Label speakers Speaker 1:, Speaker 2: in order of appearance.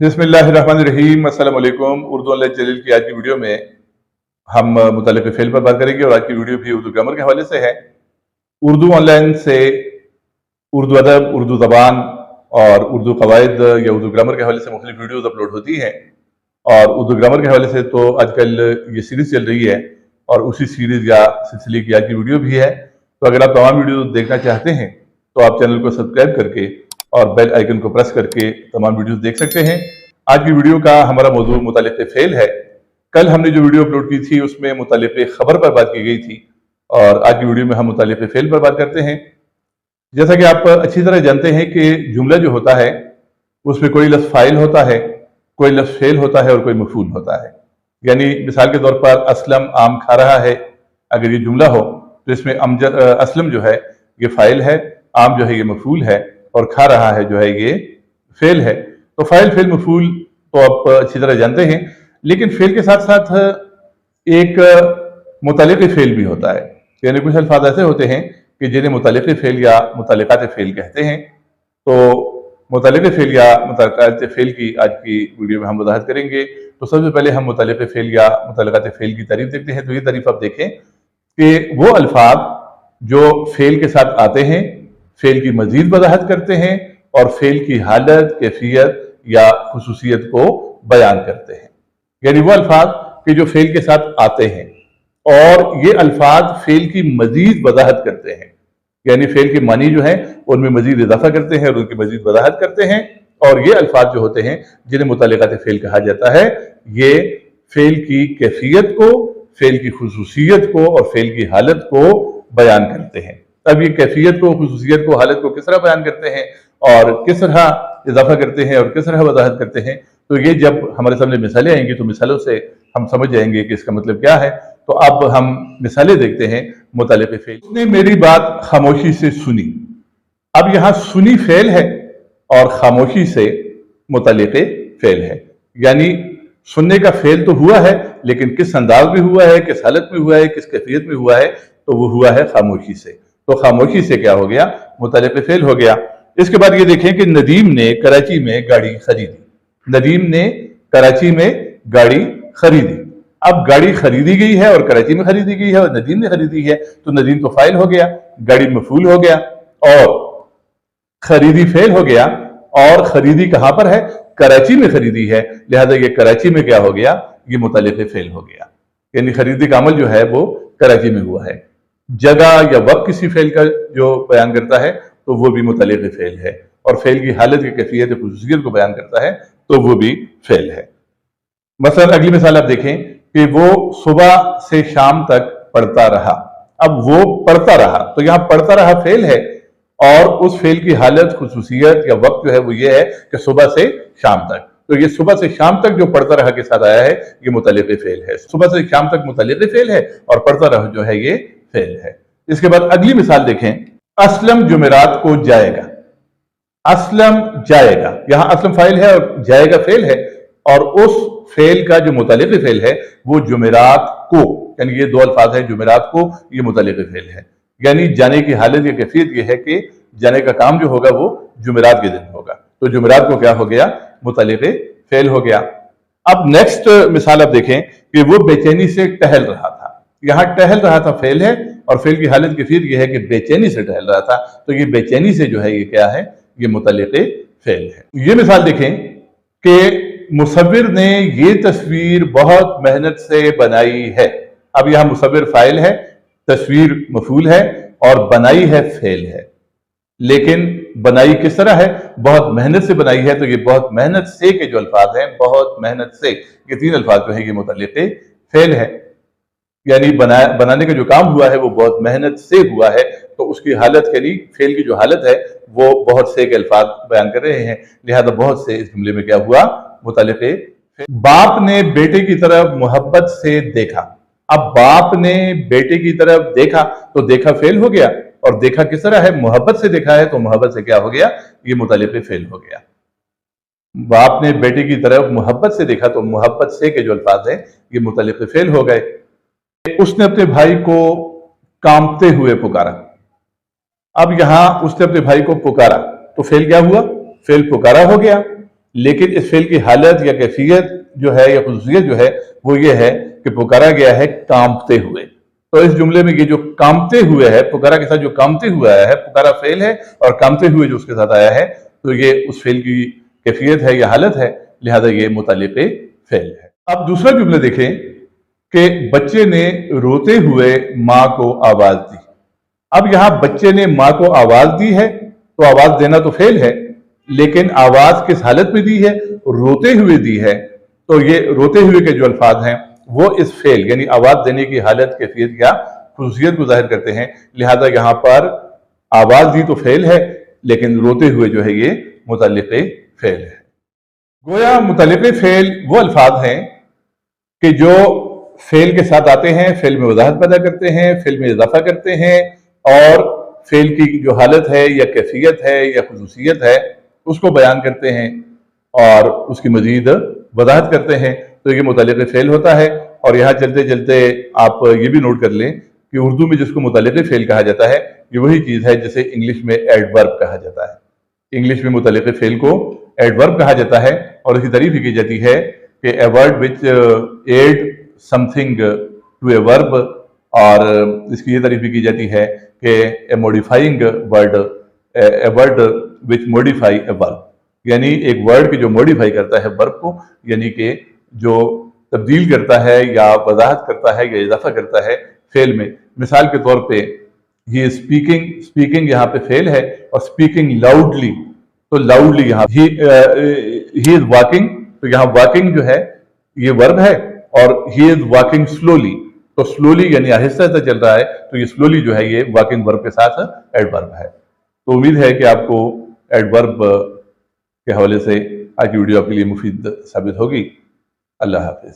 Speaker 1: बिस्मिल्लाहिर्रहमानिर्रहीम। अस्सलाम वालेकुम। उर्दू ऑनलाइन चैनल की आज की वीडियो में हम मुतल्लिक़ फ़ेल पर बात करेंगे और आज की वीडियो भी उर्दू ग्रामर के हवाले से है। उर्दू ऑनलाइन से उर्दू अदब, उर्दू ज़बान और उर्दू क़वाइद या उर्दू ग्रामर के हवाले से मुख्तलिफ वीडियोज़ अपलोड होती हैं। और उर्दू ग्रामर के हवाले से तो आजकल ये सीरीज़ चल रही है और उसी सीरीज़ या सिलसिले की आज की वीडियो भी है। तो अगर आप तमाम वीडियो देखना चाहते हैं तो आप चैनल को सब्सक्राइब करके और बेल आइकन को प्रेस करके तमाम वीडियोस देख सकते हैं। आज की वीडियो का हमारा मौजूद मुतालिक़ फ़ेल है। कल हमने जो वीडियो अपलोड की थी उसमें मुतालिक़ ख़बर पर बात की गई थी और आज की वीडियो में हम मुतालिक़ फ़ेल पर बात करते हैं। जैसा कि आप अच्छी तरह जानते हैं कि जुमला जो होता है उसमें कोई लफ्ज़ फ़ाइल होता है, कोई लफ्ज़ फ़ेल होता है और कोई मफ़ूल होता है। यानी मिसाल के तौर पर असलम आम खा रहा है, अगर ये जुमला हो तो इसमें असलम जो है ये फ़ाइल है, आम जो है ये मफ़ूल है और खा रहा है जो है ये फेल है। तो फाइल फेल मफूल तो आप अच्छी तरह जानते हैं, लेकिन फेल के साथ साथ एक मुतालिक़ फेल भी होता है। यानी कुछ अल्फाज ऐसे होते हैं कि जिन्हें मुतालिक़ फेल या मुतालिक़ात फेल कहते हैं। तो मुतालिक़ फेल या मुतालिक़ात फेल की आज की वीडियो में हम वजाहत करेंगे। तो सबसे पहले हम मुतालिक़ फेल या मुतालिक़ात फेल की तारीफ देखते हैं। तो ये तारीफ आप देखें कि वो अल्फाज जो फेल के साथ आते हैं, फेल की मजीद वजाहत करते हैं और फेल की हालत, कैफियत या खुसूसियत को बयान करते हैं। यानी वो अल्फाज कि जो फेल के साथ आते हैं और ये अल्फाज फेल की मजीद वजाहत करते हैं। यानी फेल के मानी जो है उनमें मजीद इजाफा करते हैं और उनकी मजीद वजाहत करते हैं। और ये अल्फाज जो होते हैं जिन्हें मुतालिक़ात फेल कहा जाता है, ये फेल की कैफियत को, फेल की खुसूसियत को और फेल की हालत को बयान करते हैं। अब ये कैफियत को, खुसूसियत को, हालत को किस तरह बयान करते हैं और किस तरह इजाफा करते हैं और किस तरह वजाहत करते हैं, तो ये जब हमारे सामने मिसालें आएंगी तो मिसालों से हम समझ जाएंगे कि इसका मतलब क्या है। तो अब हम मिसालें देखते हैं मुतालिक़ फेल। उसने मेरी बात खामोशी से सुनी। अब यहाँ सुनी फेल है और खामोशी से मुतालिक़ फेल है। यानी सुनने का फेल तो हुआ है, लेकिन किस अंदाज में हुआ है, किस हालत में हुआ है, किस कैफियत में हुआ है, तो वो हुआ है खामोशी से। तो खामोशी से क्या हो गया? मुतालिक़ फेल हो गया। इसके बाद ये देखें कि नदीम ने कराची में गाड़ी खरीदी। नदीम ने कराची में गाड़ी खरीदी। अब गाड़ी खरीदी गई है और कराची में खरीदी गई है और नदीम ने खरीदी है, तो नदीम तो फाइल हो गया, गाड़ी मफूल हो गया और खरीदी फेल हो गया। और खरीदी कहां पर है? कराची में खरीदी है, लिहाजा ये कराची में क्या हो गया? ये मुतालिक़ फेल हो गया। यानी खरीदी का अमल जो है वो कराची में हुआ है। जगह या वक्त किसी फेल का जो बयान करता है तो वो भी मुतालिक़ फेल है और फेल की हालत की कैफियत या खुसूसियत को बयान करता है तो वो भी फेल है। मसलन अगली मिसाल आप देखें कि वो सुबह से शाम तक पढ़ता रहा। अब वो पढ़ता रहा, तो यहाँ पढ़ता रहा फेल है और उस फेल की हालत, खुसूसियत या वक्त जो है वो ये है कि सुबह से शाम तक। तो ये सुबह से शाम तक जो पढ़ता रहा के साथ आया है ये मुतालिक़ फेल है। सुबह से शाम तक मुतालिक़ फेल है और पढ़ता रहा जो है ये फेल है। इसके बाद अगली मिसाल देखें, असलम जुमेरात को जाएगा। असलम जाएगा, यहां असलम फाइल है और जाएगा फेल है और उस फेल का जो मुतालिक़ फेल है वो जुमेरात को, यानी ये दो अल्फाज है जुमेरात को, ये मुतालिक़ फेल है। यानी जाने की हालत या कैफियत ये है कि जाने का काम जो होगा वो जुमेरात के दिन होगा, तो जुमेरात को क्या हो गया? मुतालिक़ फेल हो गया। अब नेक्स्ट मिसाल आप देखें कि वो बेचैनी से टहल रहा था। यहां टहल रहा था फेल है और फेल की हालत की फिर यह है कि बेचैनी से टहल रहा था, तो ये बेचैनी से जो है ये क्या है? ये मुतालिक़ फेल है। ये मिसाल देखें कि मुसव्विर ने ये तस्वीर बहुत मेहनत से बनाई है। अब यहां मुसव्विर फाइल है, तस्वीर मफूल है और बनाई है फेल है। लेकिन बनाई किस तरह है? बहुत मेहनत से बनाई है, तो ये बहुत मेहनत से के जो अल्फाज हैं, बहुत मेहनत से, ये तीन अल्फाज जो है ये मुतालिक़ फेल है। यानी बनाने का जो काम हुआ है वो बहुत मेहनत से हुआ है, तो उसकी हालत के लिए फेल की जो हालत है वो बहुत से के अल्फाज बयान कर रहे हैं, लिहाजा बहुत से इस जुमले में क्या हुआ? मुतालिक़ फेल। बाप ने बेटे की तरफ मोहब्बत से देखा। अब बाप ने बेटे की तरफ देखा तो देखा फेल हो गया और देखा किस तरह है? मोहब्बत से देखा है, तो मोहब्बत से क्या हो गया? ये मुतालिक़ फेल हो गया। बाप ने बेटे की तरफ मोहब्बत से देखा तो मोहब्बत से के जो अल्फाज है ये मुतालिक़ फेल हो गए। उसने अपने भाई को कांपते हुए पुकारा। अब यहां उसने अपने भाई को पुकारा तो फेल क्या हुआ? फेल पुकारा हो गया। لیکن اس فعل کی حالت یا کیفیت جو ہے یا خصوصیت جو ہے وہ یہ ہے کہ پکارا گیا ہے کانپتے ہوئے. تو اس جملے میں یہ جو کانپتے ہوئے ہے، پکارا کے ساتھ جو کانپتے ہوئے آیا ہے، پکارا فعل ہے اور کانپتے ہوئے جو اس کے ساتھ آیا ہے، تو یہ اس فعل کی کیفیت ہے یا حالت ہے، لہذا یہ متعلق فعل ہے. اب دوسرا جملہ دیکھیں کہ بچے نے روتے ہوئے ماں کو آواز دی. اب یہاں بچے نے ماں کو آواز دی ہے، تو آواز دینا تو فعل ہے، لیکن آواز کس حالت میں دی ہے؟ روتے ہوئے دی ہے. تو یہ روتے ہوئے کے جو الفاظ ہیں وہ اس فعل یعنی آواز دینے کی حالت، کیفیت یا خصوصیت کو ظاہر کرتے ہیں، لہذا یہاں پر آواز دی تو فعل ہے لیکن روتے ہوئے جو ہے یہ متعلق فعل ہے. گویا متعلق فعل وہ الفاظ ہیں کہ جو فعل کے ساتھ آتے ہیں، فعل میں وضاحت پیدا کرتے ہیں، فعل میں اضافہ کرتے ہیں اور فعل کی جو حالت ہے یا کیفیت ہے یا خصوصیت ہے اس کو بیان کرتے ہیں اور اس کی مزید وضاحت کرتے ہیں. تو یہ متعلق فعل ہوتا ہے. اور یہاں چلتے چلتے آپ یہ بھی نوٹ کر لیں کہ اردو میں جس کو متعلق فعل کہا جاتا ہے یہ وہی چیز ہے جسے انگلش میں ایڈورب کہا جاتا ہے. انگلش میں متعلق فعل کو ایڈورب کہا جاتا ہے اور اس کی تعریف کی جاتی ہے کہ a word which add something to a verb, اور اس کی یہ تعریف کی جاتی ہے کہ a modifying word, a word which modify a verb, یعنی ایک ورڈ کی جو موڈیفائی کرتا ہے ورب کو، یعنی کہ جو تبدیل کرتا ہے یا وضاحت کرتا ہے یا اضافہ کرتا ہے فعل میں. مثال کے طور پہ ہی از اسپیکنگ، اسپیکنگ یہاں پہ فعل ہے اور اسپیکنگ لاؤڈلی، تو لاؤڈلی یہاں ہی از واکنگ، تو یہاں واکنگ جو ہے یہ ورب ہے اور ہی از واکنگ سلولی، تو سلولی یعنی آہستہ آہستہ چل رہا ہے، تو یہ سلولی جو ہے یہ واکنگ ورب کے ساتھ ایڈورب ہے. تو امید ہے کہ آپ کو ایڈورب کے حوالے سے آج کی ویڈیو آپ کے لیے مفید ثابت ہوگی. اللہ حافظ.